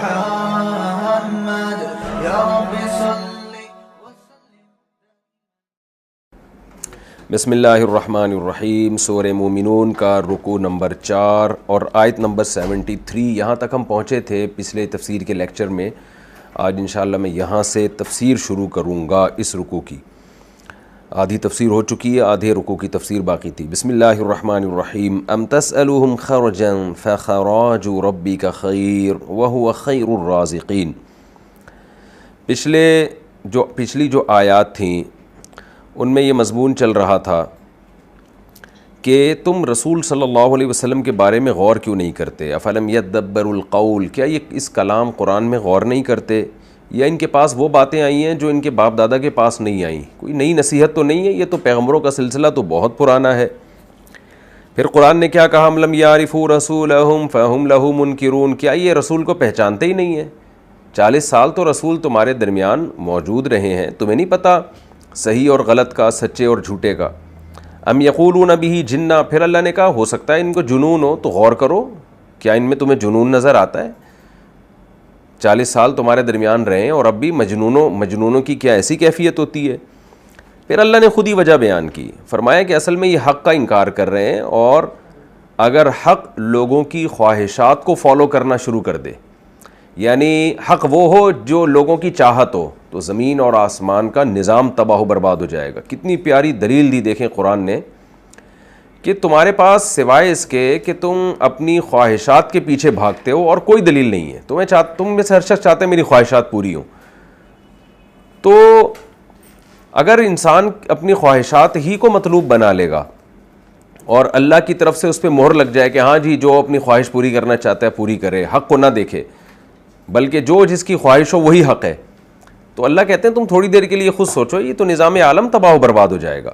محمد یا رب صلی بسم اللہ الرحمن الرحیم۔ سورہ مومنون کا رکوع نمبر 4 اور آیت نمبر 73، یہاں تک ہم پہنچے تھے پچھلے تفسیر کے لیکچر میں۔ آج انشاءاللہ میں یہاں سے تفسیر شروع کروں گا اس رکوع کی۔ آدھی تفسیر ہو چکی ہے، آدھے رکوع کی تفسیر باقی تھی۔ بسم اللہ الرحمن الرحیم۔ ام تسألهم خرجا فخراج ربک خیر وهو خیر الرازقین۔ پچھلی جو آیات تھیں ان میں یہ مضمون چل رہا تھا کہ تم رسول صلی اللہ علیہ وسلم کے بارے میں غور کیوں نہیں کرتے؟ افلم یدبروا القول، کیا یہ اس کلام قرآن میں غور نہیں کرتے؟ یا ان کے پاس وہ باتیں آئی ہیں جو ان کے باپ دادا کے پاس نہیں آئیں؟ کوئی نئی نصیحت تو نہیں ہے، یہ تو پیغمبروں کا سلسلہ تو بہت پرانا ہے۔ پھر قرآن نے کیا کہا؟ ام لم یعرفوا رسولہم فہم لہ منکرون، کیا یہ رسول کو پہچانتے ہی نہیں ہیں؟ 40 سال تو رسول تمہارے درمیان موجود رہے ہیں، تمہیں نہیں پتہ صحیح اور غلط کا، سچے اور جھوٹے کا؟ ام یقولون بہ جنہ، پھر اللہ نے کہا ہو سکتا ہے ان کو جنون ہو، تو غور کرو، کیا ان میں تمہیں جنون نظر آتا ہے؟ 40 سال تمہارے درمیان رہے ہیں اور اب بھی مجنونوں کی کیا ایسی کیفیت ہوتی ہے؟ پھر اللہ نے خود ہی وجہ بیان کی، فرمایا کہ اصل میں یہ حق کا انکار کر رہے ہیں، اور اگر حق لوگوں کی خواہشات کو فالو کرنا شروع کر دے، یعنی حق وہ ہو جو لوگوں کی چاہت ہو، تو زمین اور آسمان کا نظام تباہ و برباد ہو جائے گا۔ کتنی پیاری دلیل دی دیکھیں قرآن نے کہ تمہارے پاس سوائے اس کے کہ تم اپنی خواہشات کے پیچھے بھاگتے ہو اور کوئی دلیل نہیں ہے۔ تم میں سے ہر شخص چاہتے ہیں میری خواہشات پوری ہوں۔ تو اگر انسان اپنی خواہشات ہی کو مطلوب بنا لے گا اور اللہ کی طرف سے اس پہ مہر لگ جائے کہ ہاں جی جو اپنی خواہش پوری کرنا چاہتا ہے پوری کرے، حق کو نہ دیکھے، بلکہ جو جس کی خواہش ہو وہی حق ہے، تو اللہ کہتے ہیں تم تھوڑی دیر کے لیے خود سوچو، یہ تو نظام عالم تباہ و برباد ہو جائے گا۔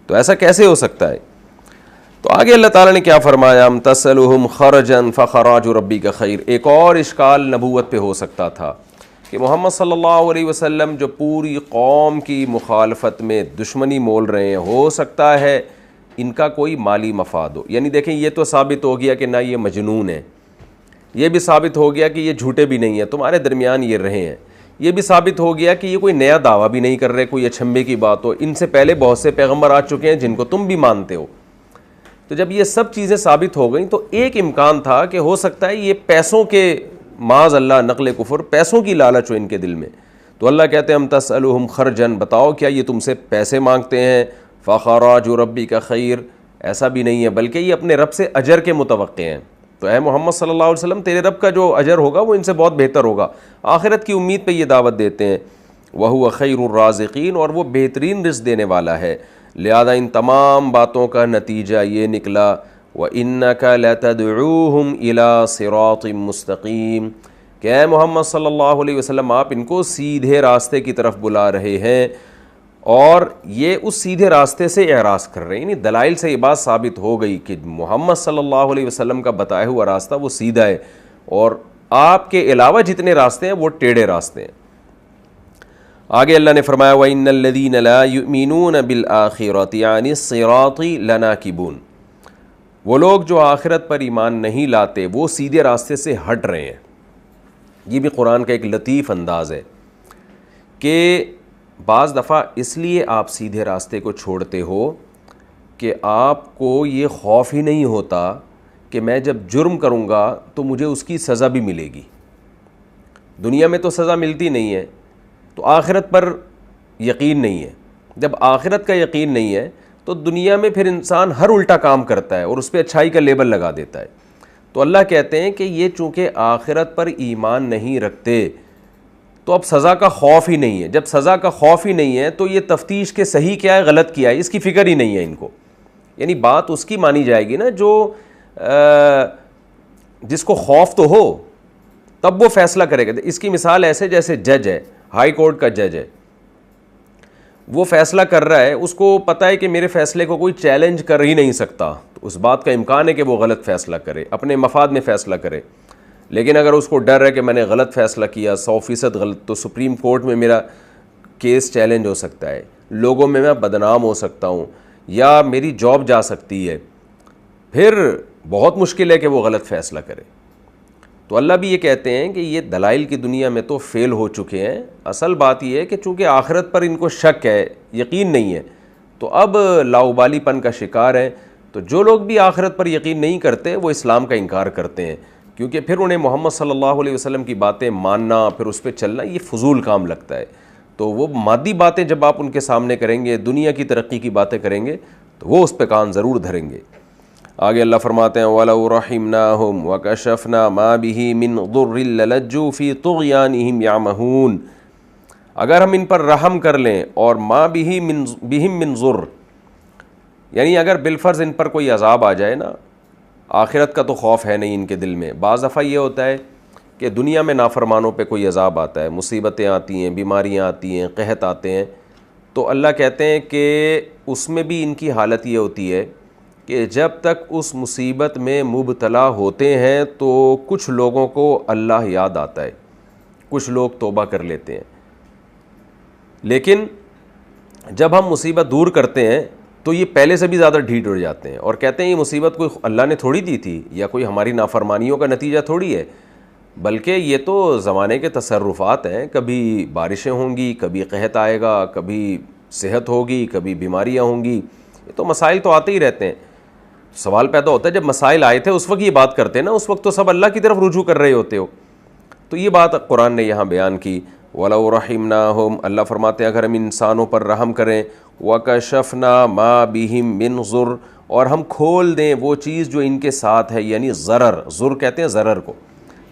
تو ایسا کیسے ہو سکتا ہے؟ تو آگے اللہ تعالیٰ نے کیا فرمایا؟ ام تسألهم خرجا فخراج ربک خیر۔ ایک اور اشکال نبوت پہ ہو سکتا تھا کہ محمد صلی اللہ علیہ وسلم جو پوری قوم کی مخالفت میں دشمنی مول رہے ہیں، ہو سکتا ہے ان کا کوئی مالی مفاد ہو۔ یعنی دیکھیں یہ تو ثابت ہو گیا کہ نہ یہ مجنون ہے، یہ بھی ثابت ہو گیا کہ یہ جھوٹے بھی نہیں ہیں، تمہارے درمیان یہ رہے ہیں، یہ بھی ثابت ہو گیا کہ یہ کوئی نیا دعویٰ بھی نہیں کر رہے، کوئی اچھمبے کی بات ہو، ان سے پہلے بہت سے پیغمبر آ چکے ہیں جن کو تم بھی مانتے ہو۔ تو جب یہ سب چیزیں ثابت ہو گئیں تو ایک امکان تھا کہ ہو سکتا ہے یہ پیسوں کے، معاذ اللہ نقل کفر، پیسوں کی لالچ ہو ان کے دل میں۔ تو اللہ کہتے ہیں ام تسألهم خرجا، بتاؤ کیا یہ تم سے پیسے مانگتے ہیں؟ فخراج ربک خیر، ایسا بھی نہیں ہے، بلکہ یہ اپنے رب سے اجر کے متوقع ہیں۔ تو اے محمد صلی اللہ علیہ وسلم تیرے رب کا جو اجر ہوگا وہ ان سے بہت بہتر ہوگا، آخرت کی امید پہ یہ دعوت دیتے ہیں۔ وَهُوَ خَيْرُ الرَّازِقِينَ، اور وہ بہترین رزق دینے والا ہے۔ لہذا ان تمام باتوں کا نتیجہ یہ نکلا وَإِنَّكَ لَتَدْعُوهُمْ إِلَىٰ صِرَاطٍ مُسْتَقِيمٍ، کہ اے محمد صلی اللہ علیہ وسلم آپ ان کو سیدھے راستے کی طرف بلا رہے ہیں، اور یہ اس سیدھے راستے سے اعراض کر رہے ہیں۔ یعنی دلائل سے یہ بات ثابت ہو گئی کہ محمد صلی اللہ علیہ وسلم کا بتایا ہوا راستہ وہ سیدھا ہے، اور آپ کے علاوہ جتنے راستے ہیں وہ ٹیڑھے راستے ہیں۔ آگے اللہ نے فرمایا وَإِنَّ الَّذِينَ لَا يُؤْمِنُونَ بِالْآخِرَةِ عَنِ الصِّرَاطِ لَنَاكِبُونَ، وہ لوگ جو آخرت پر ایمان نہیں لاتے وہ سیدھے راستے سے ہٹ رہے ہیں۔ یہ بھی قرآن کا ایک لطیف انداز ہے کہ بعض دفعہ اس لیے آپ سیدھے راستے کو چھوڑتے ہو کہ آپ کو یہ خوف ہی نہیں ہوتا کہ میں جب جرم کروں گا تو مجھے اس کی سزا بھی ملے گی۔ دنیا میں تو سزا ملتی نہیں ہے، تو آخرت پر یقین نہیں ہے۔ جب آخرت کا یقین نہیں ہے تو دنیا میں پھر انسان ہر الٹا کام کرتا ہے اور اس پہ اچھائی کا لیبل لگا دیتا ہے۔ تو اللہ کہتے ہیں کہ یہ چونکہ آخرت پر ایمان نہیں رکھتے تو اب سزا کا خوف ہی نہیں ہے۔ جب سزا کا خوف ہی نہیں ہے تو یہ تفتیش کے صحیح کیا ہے غلط کیا ہے اس کی فکر ہی نہیں ہے ان کو۔ یعنی بات اس کی مانی جائے گی نا جو جس کو خوف تو ہو، تب وہ فیصلہ کرے گا۔ اس کی مثال ایسے جیسے جج ہے، ہائی کورٹ کا جج ہے، وہ فیصلہ کر رہا ہے، اس کو پتہ ہے کہ میرے فیصلے کو کوئی چیلنج کر ہی نہیں سکتا، تو اس بات کا امکان ہے کہ وہ غلط فیصلہ کرے، اپنے مفاد میں فیصلہ کرے۔ لیکن اگر اس کو ڈر ہے کہ میں نے غلط فیصلہ کیا 100% غلط، تو سپریم کورٹ میں میرا کیس چیلنج ہو سکتا ہے، لوگوں میں بدنام ہو سکتا ہوں، یا میری جاب جا سکتی ہے، پھر بہت مشکل ہے کہ وہ غلط فیصلہ کرے۔ تو اللہ بھی یہ کہتے ہیں کہ یہ دلائل کی دنیا میں تو فیل ہو چکے ہیں. اصل بات یہ ہے کہ چونکہ آخرت پر ان کو شک ہے, یقین نہیں ہے, تو اب لاؤبالی پن کا شکار ہیں. تو جو لوگ بھی آخرت پر یقین نہیں کرتے وہ اسلام کا انکار کرتے ہیں, کیونکہ پھر انہیں محمد صلی اللہ علیہ وسلم کی باتیں ماننا, پھر اس پہ چلنا, یہ فضول کام لگتا ہے. تو وہ مادی باتیں جب آپ ان کے سامنے کریں گے, دنیا کی ترقی کی باتیں کریں گے, تو وہ اس پہ کان ضرور دھریں گے. آگے اللہ فرماتے ہیں وَلَوْ رَحِمْنَاهُمْ وَكَشَفْنَا مَا بِهِ مِنْ ضُرٍّ لَلَجُّوا فِي طُغْيَانِهِمْ يَعْمَهُونَ. اگر ہم ان پر رحم کر لیں, اور ما بِهِمْ مِنْ ضُرٍّ, یعنی اگر بالفرض ان پر کوئی عذاب آ جائے نا, آخرت کا تو خوف ہے نہیں ان کے دل میں. بعض دفعہ یہ ہوتا ہے کہ دنیا میں نافرمانوں پہ کوئی عذاب آتا ہے, مصیبتیں آتی ہیں, بیماریاں آتی ہیں, قحط آتے ہیں, تو اللہ کہتے ہیں کہ اس میں بھی ان کی حالت یہ ہوتی ہے کہ جب تک اس مصیبت میں مبتلا ہوتے ہیں تو کچھ لوگوں کو اللہ یاد آتا ہے, کچھ لوگ توبہ کر لیتے ہیں, لیکن جب ہم مصیبت دور کرتے ہیں تو یہ پہلے سے بھی زیادہ ڈھیٹ ہو جاتے ہیں اور کہتے ہیں یہ مصیبت کوئی اللہ نے تھوڑی دی تھی, یا کوئی ہماری نافرمانیوں کا نتیجہ تھوڑی ہے, بلکہ یہ تو زمانے کے تصرفات ہیں. کبھی بارشیں ہوں گی, کبھی قحط آئے گا, کبھی صحت ہوگی, کبھی بیماریاں ہوں گی, یہ تو مسائل تو آتے ہی رہتے ہیں. سوال پیدا ہوتا ہے جب مسائل آئے تھے اس وقت یہ بات کرتے ہیں نا, اس وقت تو سب اللہ کی طرف رجوع کر رہے ہوتے ہو. تو یہ بات قرآن نے یہاں بیان کی. وَلَوْ رَحِمْنَاهُمْ, اللہ فرماتے ہیں اگر ہم انسانوں پر رحم کریں, وَكَشَفْنَا مَا بِهِمْ مِنْ ضُرٍّ, اور ہم کھول دیں وہ چیز جو ان کے ساتھ ہے, یعنی ضرر, ضر کہتے ہیں ضرر کو,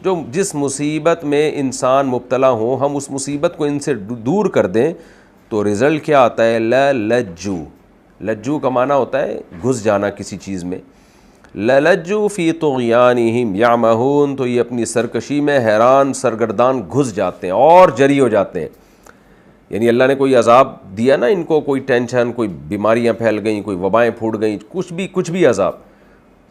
جو جس مصیبت میں انسان مبتلا ہو ہم اس مصیبت کو ان سے دور کر دیں, تو رزلٹ کیا آتا ہے؟ لَلَجُّوا, لجو کا معنی ہوتا ہے گھس جانا کسی چیز میں. لَلَجُّوا فِي طُغْيَانِهِمْ يَعْمَهُونَ, تو یہ اپنی سرکشی میں حیران سرگردان گھس جاتے ہیں اور جری ہو جاتے ہیں. یعنی اللہ نے کوئی عذاب دیا نا ان کو, کوئی ٹینشن, کوئی بیماریاں پھیل گئیں, کوئی وبائیں پھوٹ گئیں, کچھ بھی عذاب,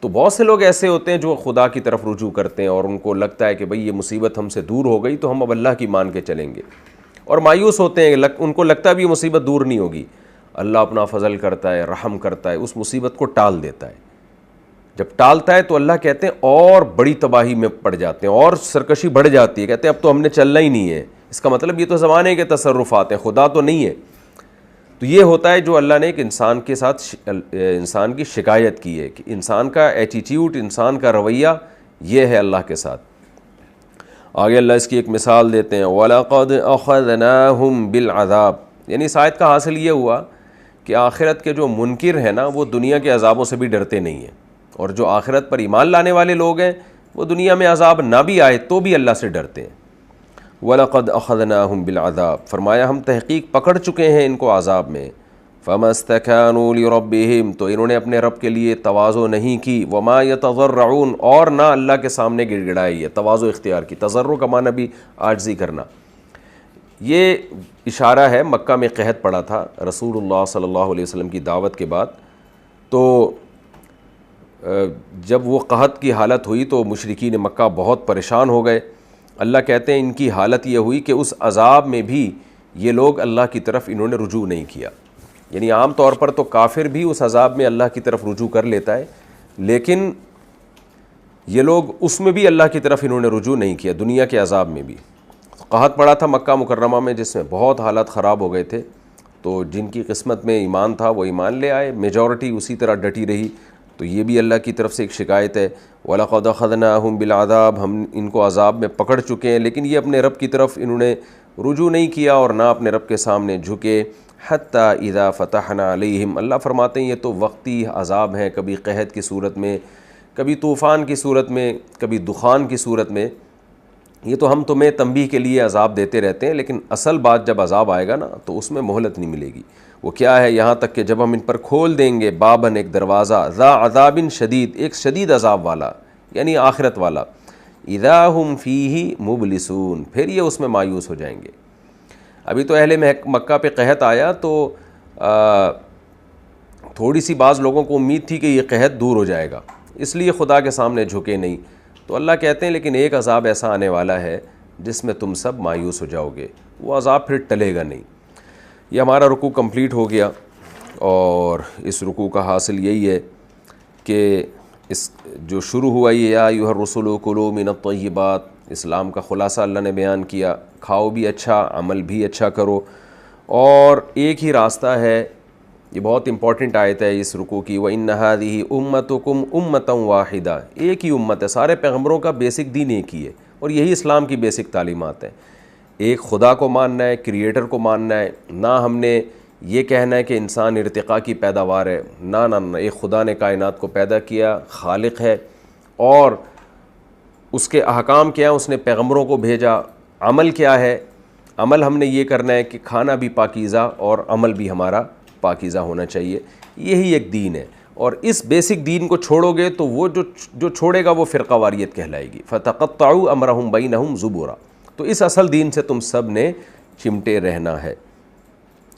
تو بہت سے لوگ ایسے ہوتے ہیں جو خدا کی طرف رجوع کرتے ہیں اور ان کو لگتا ہے کہ بھئی یہ مصیبت ہم سے دور ہو گئی تو ہم اب اللہ کی مان کے چلیں گے, اور مایوس ہوتے ہیں, ان کو لگتا ہے بھی یہ مصیبت دور نہیں ہوگی. اللہ اپنا فضل کرتا ہے, رحم کرتا ہے, اس مصیبت کو ٹال دیتا ہے. جب ٹالتا ہے تو اللہ کہتے ہیں اور بڑی تباہی میں پڑ جاتے ہیں اور سرکشی بڑھ جاتی ہے, کہتے ہیں اب تو ہم نے چلنا ہی نہیں ہے. اس کا مطلب یہ تو زمانے کے تصرفات ہیں, خدا تو نہیں ہے. تو یہ ہوتا ہے جو اللہ نے ایک انسان کے ساتھ انسان کی شکایت کی ہے کہ انسان کا ایٹیٹیوڈ, انسان کا رویہ یہ ہے اللہ کے ساتھ. آگے اللہ اس کی ایک مثال دیتے ہیں, وَلَقَدْ أَخَذْنَاهُمْ بِالْعَذَابِ, یعنی اس آیت کا حاصل یہ ہوا کہ آخرت کے جو منکر ہیں نا وہ دنیا کے عذابوں سے بھی ڈرتے نہیں ہیں, اور جو آخرت پر ایمان لانے والے لوگ ہیں وہ دنیا میں عذاب نہ بھی آئے تو بھی اللہ سے ڈرتے ہیں. وَلَقَدْ أَخَذْنَاهُمْ بِالْعَذَابِ, فرمایا ہم تحقیق پکڑ چکے ہیں ان کو عذاب میں. فَمَا اسْتَكَانُوا لِرَبِّهِمْ, تو انہوں نے اپنے رب کے لیے تواضع نہیں کی. وَمَا يَتَضَرَّعُونَ, اور نہ اللہ کے سامنے گڑ گڑائی ہے, تواضع اختیار کی. تضرع کا معنی بھی عاجزی کرنا. یہ اشارہ ہے مکہ میں قحط پڑا تھا رسول اللہ صلی اللہ علیہ وسلم کی دعوت کے بعد. تو جب وہ قحط کی حالت ہوئی تو مشرکین مکہ بہت پریشان ہو گئے. اللہ کہتے ہیں ان کی حالت یہ ہوئی کہ اس عذاب میں بھی یہ لوگ اللہ کی طرف انہوں نے رجوع نہیں کیا. یعنی عام طور پر تو کافر بھی اس عذاب میں اللہ کی طرف رجوع کر لیتا ہے, لیکن یہ لوگ اس میں بھی اللہ کی طرف انہوں نے رجوع نہیں کیا. دنیا کے عذاب میں بھی قحط پڑا تھا مکہ مکرمہ میں جس میں بہت حالات خراب ہو گئے تھے, تو جن کی قسمت میں ایمان تھا وہ ایمان لے آئے, میجورٹی اسی طرح ڈٹی رہی. تو یہ بھی اللہ کی طرف سے ایک شکایت ہے. وَلَقَدْ أَخَذْنَاهُمْ بِالْعَذَابِ, ہم ان کو عذاب میں پکڑ چکے ہیں, لیکن یہ اپنے رب کی طرف انہوں نے رجوع نہیں کیا اور نہ اپنے رب کے سامنے جھکے. حَتَّى إِذَا فَتَحْنَا عَلَيْهِمْ, اللہ فرماتے ہیں یہ تو وقتی عذاب ہیں, کبھی قحط کی صورت میں, کبھی طوفان کی صورت میں, کبھی دخان کی صورت میں. یہ تو ہم تمہیں تنبیہ کے لیے عذاب دیتے رہتے ہیں, لیکن اصل بات جب عذاب آئے گا نا تو اس میں مہلت نہیں ملے گی. وہ کیا ہے؟ یہاں تک کہ جب ہم ان پر کھول دیں گے بابن, ایک دروازہ, ذا عذاب شدید, ایک شدید عذاب والا, یعنی آخرت والا. اذا ہم فیہ مبلسون, پھر یہ اس میں مایوس ہو جائیں گے. ابھی تو اہل مکہ پہ قحط آیا تو تھوڑی سی بعض لوگوں کو امید تھی کہ یہ قحط دور ہو جائے گا, اس لیے خدا کے سامنے جھکے نہیں. تو اللہ کہتے ہیں لیکن ایک عذاب ایسا آنے والا ہے جس میں تم سب مایوس ہو جاؤ گے, وہ عذاب پھر ٹلے گا نہیں. یہ ہمارا رکوع کمپلیٹ ہو گیا, اور اس رکوع کا حاصل یہی ہے کہ اس جو شروع ہوا یہ یا ایھا الرسل کلوا من الطیبات، اسلام کا خلاصہ اللہ نے بیان کیا، کھاؤ بھی اچھا، عمل بھی اچھا کرو، اور ایک ہی راستہ ہے، یہ بہت امپورٹنٹ آیت ہے اس رکوع کی، وَإِنَّ هَٰذِهِ أُمَّتُكُمْ أُمَّةً وَاحِدَةً، ایک ہی امت ہے، سارے پیغمبروں کا بیسک دین ایک ہی ہے، اور یہی اسلام کی بیسک تعلیمات ہیں، ایک خدا کو ماننا ہے، کریٹر کو ماننا ہے، نہ ہم نے یہ کہنا ہے کہ انسان ارتقاء کی پیداوار ہے، نہ ایک خدا نے کائنات کو پیدا کیا، خالق ہے، اور اس کے احکام کیا ہیں، اس نے پیغمبروں کو بھیجا، عمل کیا ہے، عمل ہم نے یہ کرنا ہے کہ کھانا بھی پاکیزہ اور عمل بھی ہمارا پاکیزہ ہونا چاہیے، یہی ایک دین ہے، اور اس بیسک دین کو چھوڑو گے تو وہ جو چھوڑے گا وہ فرقہ واریت کہلائے گی، فَتَقَطَّعُوا أَمْرَهُمْ بَيْنَهُمْ زُبُرًا، تو اس اصل دین سے تم سب نے چمٹے رہنا ہے۔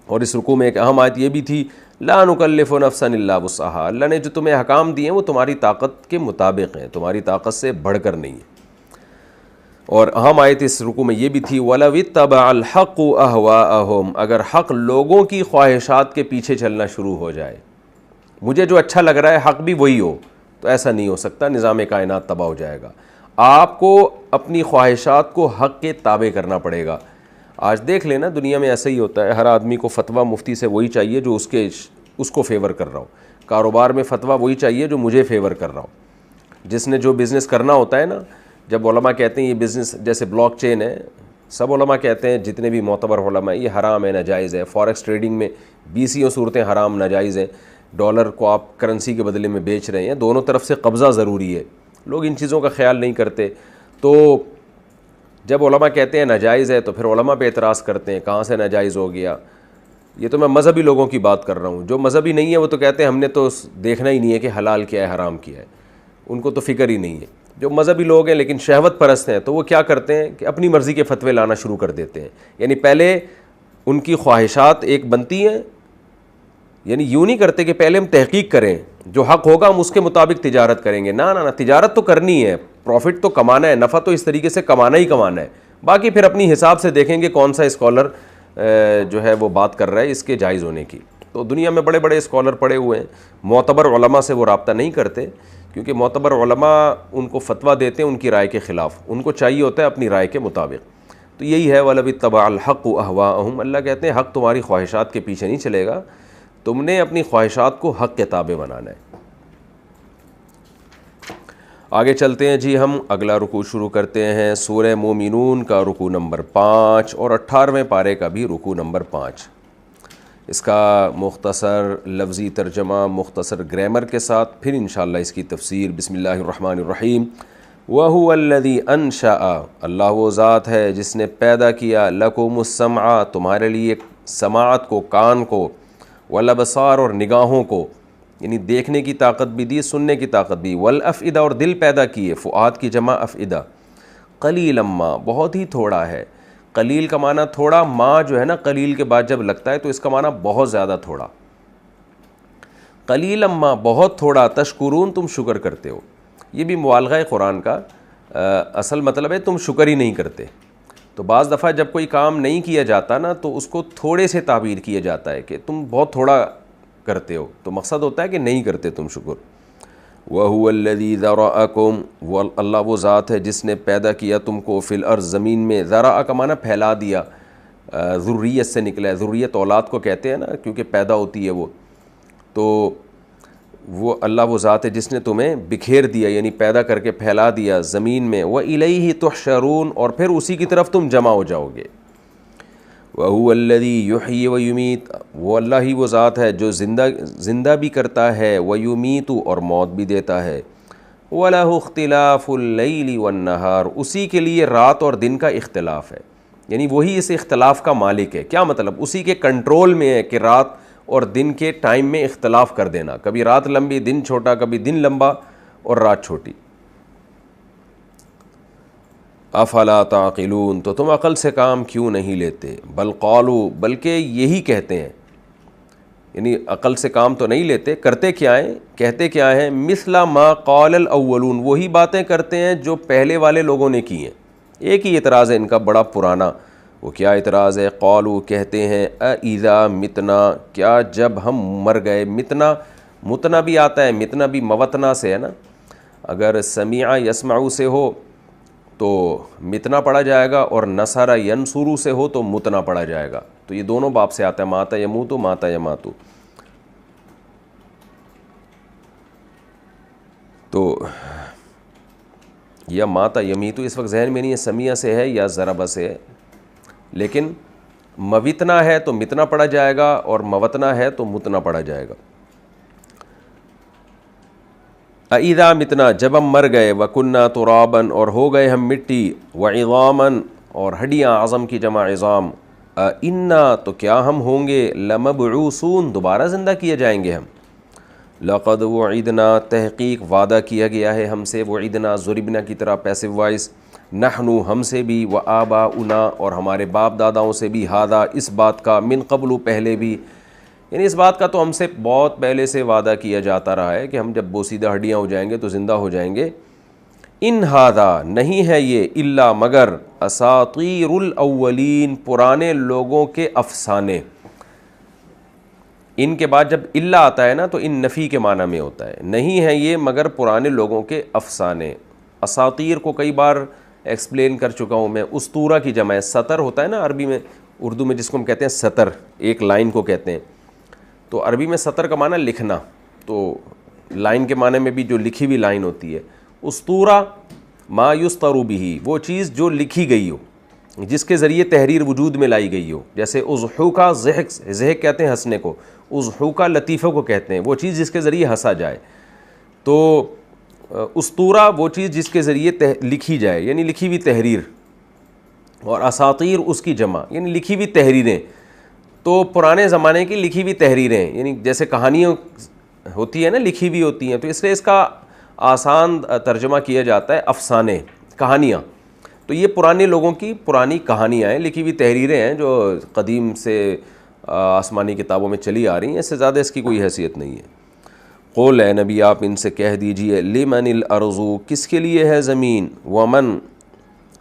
اور اس رکوع میں ایک اہم آیت یہ بھی تھی، لا نکلف نفسا الا وسعها، اللہ نے جو تمہیں احکام دیے ہیں وہ تمہاری طاقت کے مطابق ہیں، تمہاری طاقت سے بڑھ کر نہیں ہے۔ اور اہم آیت اس رکوع میں یہ بھی تھی، وَلَوِ اتَّبَعَ الْحَقُّ أَهْوَاءَهُمْ، اگر حق لوگوں کی خواہشات کے پیچھے چلنا شروع ہو جائے، مجھے جو اچھا لگ رہا ہے حق بھی وہی ہو، تو ایسا نہیں ہو سکتا، نظام کائنات تباہ ہو جائے گا، آپ کو اپنی خواہشات کو حق کے تابع کرنا پڑے گا۔ آج دیکھ لینا دنیا میں ایسا ہی ہوتا ہے، ہر آدمی کو فتویٰ مفتی سے وہی چاہیے جو اس کو فیور کر رہا ہو، کاروبار میں فتویٰ وہی چاہیے جو مجھے فیور کر رہا ہو، جس نے جو بزنس کرنا ہوتا ہے نا، جب علماء کہتے ہیں یہ بزنس جیسے بلاک چین ہے، سب علماء کہتے ہیں جتنے بھی معتبر علماء یہ حرام ہے، ناجائز ہے، فارکس ٹریڈنگ میں 20 صورتیں حرام ناجائز ہیں، ڈالر کو آپ کرنسی کے بدلے میں بیچ رہے ہیں، دونوں طرف سے قبضہ ضروری ہے، لوگ ان چیزوں کا خیال نہیں کرتے، تو جب علماء کہتے ہیں ناجائز ہے تو پھر علماء پہ اعتراض کرتے ہیں کہاں سے ناجائز ہو گیا۔ یہ تو میں مذہبی لوگوں کی بات کر رہا ہوں، جو مذہبی نہیں ہے وہ تو کہتے ہیں ہم نے تو دیکھنا ہی نہیں ہے کہ حلال کیا ہے حرام کیا ہے، ان کو تو فکر ہی نہیں ہے۔ جو مذہبی لوگ ہیں لیکن شہوت پرست ہیں تو وہ کیا کرتے ہیں کہ اپنی مرضی کے فتوے لانا شروع کر دیتے ہیں، یعنی پہلے ان کی خواہشات ایک بنتی ہیں، یعنی یوں نہیں کرتے کہ پہلے ہم تحقیق کریں، جو حق ہوگا ہم اس کے مطابق تجارت کریں گے، نہ تجارت تو کرنی ہے، پروفٹ تو کمانا ہے، نفع تو اس طریقے سے کمانا ہی کمانا ہے، باقی پھر اپنی حساب سے دیکھیں گے کون سا اسکالر جو ہے وہ بات کر رہا ہے اس کے جائز ہونے کی۔ تو دنیا میں بڑے بڑے اسکالر پڑے ہوئے ہیں، معتبر علماء سے وہ رابطہ نہیں کرتے، کیونکہ معتبر علماء ان کو فتویٰ دیتے ہیں ان کی رائے کے خلاف، ان کو چاہیے ہوتا ہے اپنی رائے کے مطابق۔ تو یہی ہے وَلَوِ اتَّبَعَ الْحَقُّ أَهْوَاءَهُمْ، اللہ کہتے ہیں حق تمہاری خواہشات کے پیچھے نہیں چلے گا، تم نے اپنی خواہشات کو حق کے تابع بنانا ہے۔ آگے چلتے ہیں جی، ہم اگلا رکوع شروع کرتے ہیں، سورہ مومنون کا رکوع نمبر 5 اور 18ویں پارے کا بھی رکوع نمبر 5۔ اس کا مختصر لفظی ترجمہ مختصر گرامر کے ساتھ، پھر انشاءاللہ اس کی تفسیر۔ بسم اللہ الرحمن الرحیم۔ وَهُوَ الَّذِي أَنشَأَ، اللہ وہ ذات ہے جس نے پیدا کیا، لَكُمُ السَّمْعَ، تمہارے لیے سماعت کو، کان کو، والابصار اور نگاہوں کو، یعنی دیکھنے کی طاقت بھی دی، سننے کی طاقت بھی، والافئدہ اور دل پیدا کیے، فؤاد کی جمع افئدہ، قلیلا ما، بہت ہی تھوڑا ہے، قلیل کا معنی تھوڑا، ما جو ہے نا قلیل کے بعد جب لگتا ہے تو اس کا معنی بہت زیادہ تھوڑا، قلیلا ما، بہت تھوڑا، تشکرون، تم شکر کرتے ہو، یہ بھی مبالغہ قرآن کا اصل مطلب ہے تم شکر ہی نہیں کرتے۔ تو بعض دفعہ جب کوئی کام نہیں کیا جاتا نا تو اس کو تھوڑے سے تعبیر کیا جاتا ہے کہ تم بہت تھوڑا کرتے ہو، تو مقصد ہوتا ہے کہ نہیں کرتے تم شکر۔ وَهُوَ الَّذِي ذَرَأَكُمْ، وہ اللہ وہ ذات ہے جس نے پیدا کیا تم کو، فی الارض، زمین میں، ذرا کا معنی پھیلا دیا، ذریت سے نکلا ہے، ذریت اولاد کو کہتے ہیں نا کیونکہ پیدا ہوتی ہے وہ، تو وہ اللہ وہ ذات ہے جس نے تمہیں بکھیر دیا یعنی پیدا کر کے پھیلا دیا زمین میں، وَإِلَيْهِ تُحْشَرُونَ، اور پھر اسی کی طرف تم جمع ہو جاؤ گے۔ وَهُوَ الَّذِي يُحْيِي وَيُمِيتُ، وہ اللہ ہی وہ ذات ہے جو زندہ بھی کرتا ہے، وَيُمِيتُ، اور موت بھی دیتا ہے، وَلَهُ اخْتِلَافُ اللَّيْلِ وَالنَّهَارِ، اسی کے لیے رات اور دن کا اختلاف ہے، یعنی وہی اس اختلاف کا مالک ہے۔ کیا مطلب؟ اسی کے کنٹرول میں ہے کہ رات اور دن کے ٹائم میں اختلاف کر دینا، کبھی رات لمبی دن چھوٹا، کبھی دن لمبا اور رات چھوٹی۔ افلا تعقلون، تو تم عقل سے کام کیوں نہیں لیتے؟ بل قالوا، بلکہ یہی کہتے ہیں، یعنی عقل سے کام تو نہیں لیتے، کرتے کیا ہیں، کہتے کیا ہیں، مثل ما قال الاولون، وہی باتیں کرتے ہیں جو پہلے والے لوگوں نے کی ہیں۔ ایک ہی اعتراض ہے ان کا بڑا پرانا، وہ کیا اعتراض ہے؟ قالوا، کہتے ہیں، اذا متنا، کیا جب ہم مر گئے، متنا بھی آتا ہے، متنا بھی موتنا سے ہے نا، اگر سمیع یسمع سے ہو تو متنا پڑھا جائے گا، اور نصر ینصر سے ہو تو متنا پڑھا جائے گا. تو یہ دونوں باب سے آتا ہے، ماتا یموتو ماتا یماتو. تو یا ماتا یمیتو اس وقت ذہن میں نہیں ہے سمیع سے ہے یا ضربہ سے ہے، لیکن موتنا ہے تو متنا پڑھا جائے گا، اور موتنا ہے تو متنا پڑھا جائے گا. اذا متنا جب ہم مر گئے، وکنا ترابا اور ہو گئے ہم مٹی، وعظاما اور ہڈیاں، عظم کی جمع عظام، انا تو کیا ہم ہوں گے، لمبعوثون دوبارہ زندہ کیے جائیں گے ہم. لقد وعدنا تحقیق وعدہ کیا گیا ہے ہم سے، وعدنا ضربنا کی طرح پیسو وائس، نحنو ہم سے بھی، وآباؤنا اور ہمارے باپ داداؤں سے بھی، ہذا اس بات کا، من قبل پہلے بھی، یعنی اس بات کا تو ہم سے بہت پہلے سے وعدہ کیا جاتا رہا ہے کہ ہم جب بوسیدہ ہڈیاں ہو جائیں گے تو زندہ ہو جائیں گے. ان ھذا نہیں ہے یہ، الا مگر، اساطیر الاولین پرانے لوگوں کے افسانے. ان کے بعد جب الا آتا ہے نا تو ان نفی کے معنی میں ہوتا ہے، نہیں ہے یہ مگر پرانے لوگوں کے افسانے. اساطیر کو کئی بار ایکسپلین کر چکا ہوں میں، اسطورہ کی جمع ہے، سطر ہوتا ہے نا عربی میں، اردو میں جس کو ہم کہتے ہیں سطر، ایک لائن کو کہتے ہیں. تو عربی میں سطر کا معنی لکھنا، تو لائن کے معنی میں بھی جو لکھی ہوئی لائن ہوتی ہے. اسطورہ ما یسطر بہ، وہ چیز جو لکھی گئی ہو، جس کے ذریعے تحریر وجود میں لائی گئی ہو. جیسے اضحوکا، ضحک کہتے ہیں ہنسنے کو، اضحوکا لطیفہ کو کہتے ہیں، وہ چیز جس کے ذریعے ہنسا جائے. تو اسطورہ وہ چیز جس کے ذریعے لکھی جائے، یعنی لکھی ہوئی تحریر، اور اساطیر اس کی جمع یعنی لکھی ہوئی تحریریں. تو پرانے زمانے کی لکھی ہوئی تحریریں، یعنی جیسے کہانیاں ہوتی ہیں نا، لکھی ہوئی ہوتی ہیں، تو اس لیے اس کا آسان ترجمہ کیا جاتا ہے افسانے، کہانیاں. تو یہ پرانے لوگوں کی پرانی کہانیاں ہیں، لکھی ہوئی تحریریں ہیں جو قدیم سے آسمانی کتابوں میں چلی آ رہی ہیں، اس سے زیادہ اس کی کوئی حیثیت نہیں ہے. قول اے نبی آپ ان سے کہہ دیجئے، لمن الارض کس کے لیے ہے زمین، ومن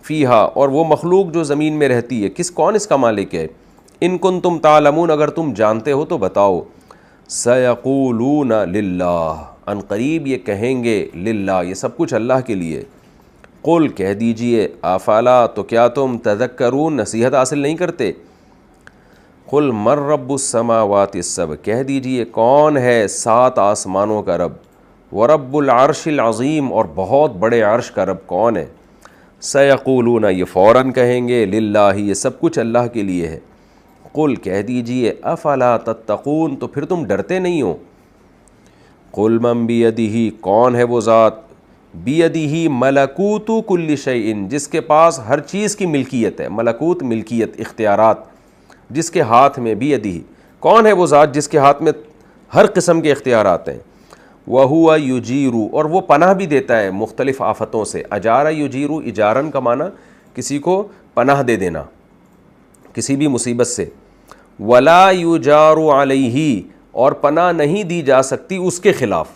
فیہا اور وہ مخلوق جو زمین میں رہتی ہے، کون اس کا مالک ہے. ان کنتم تعلمون اگر تم جانتے ہو تو بتاؤ. سیقولون للہ ان قریب یہ کہیں گے، للہ یہ سب کچھ اللہ کے لیے. قل کہہ دیجئے، افلا تو کیا تم تذکرون نصیحت حاصل نہیں کرتے. قل من رب السماوات السبع کہہ دیجئے کون ہے 7 آسمانوں کا رب، ورب العرش العظیم اور بہت بڑے عرش کا رب کون ہے. سیقولون یہ فوراً کہیں گے، للہ یہ سب کچھ اللہ کے لیے ہے. قل کہہ دیجئے، افلا تتقون تو پھر تم ڈرتے نہیں ہو. قل من بیدہ کون ہے وہ ذات، بیدہ ملکوت کل شیء جس کے پاس ہر چیز کی ملکیت ہے. ملکوت ملکیت، اختیارات، جس کے ہاتھ میں، بیدہ کون ہے وہ ذات جس کے ہاتھ میں ہر قسم کے اختیارات ہیں. وَهُوَ يُجِيرُ اور وہ پناہ بھی دیتا ہے مختلف آفتوں سے. اجارہ یجیرو، اجارن کا معنی کسی کو پناہ دے دینا کسی بھی مصیبت سے. وَلَا يُجَارُ عَلَيْهِ اور پناہ نہیں دی جا سکتی اس کے خلاف.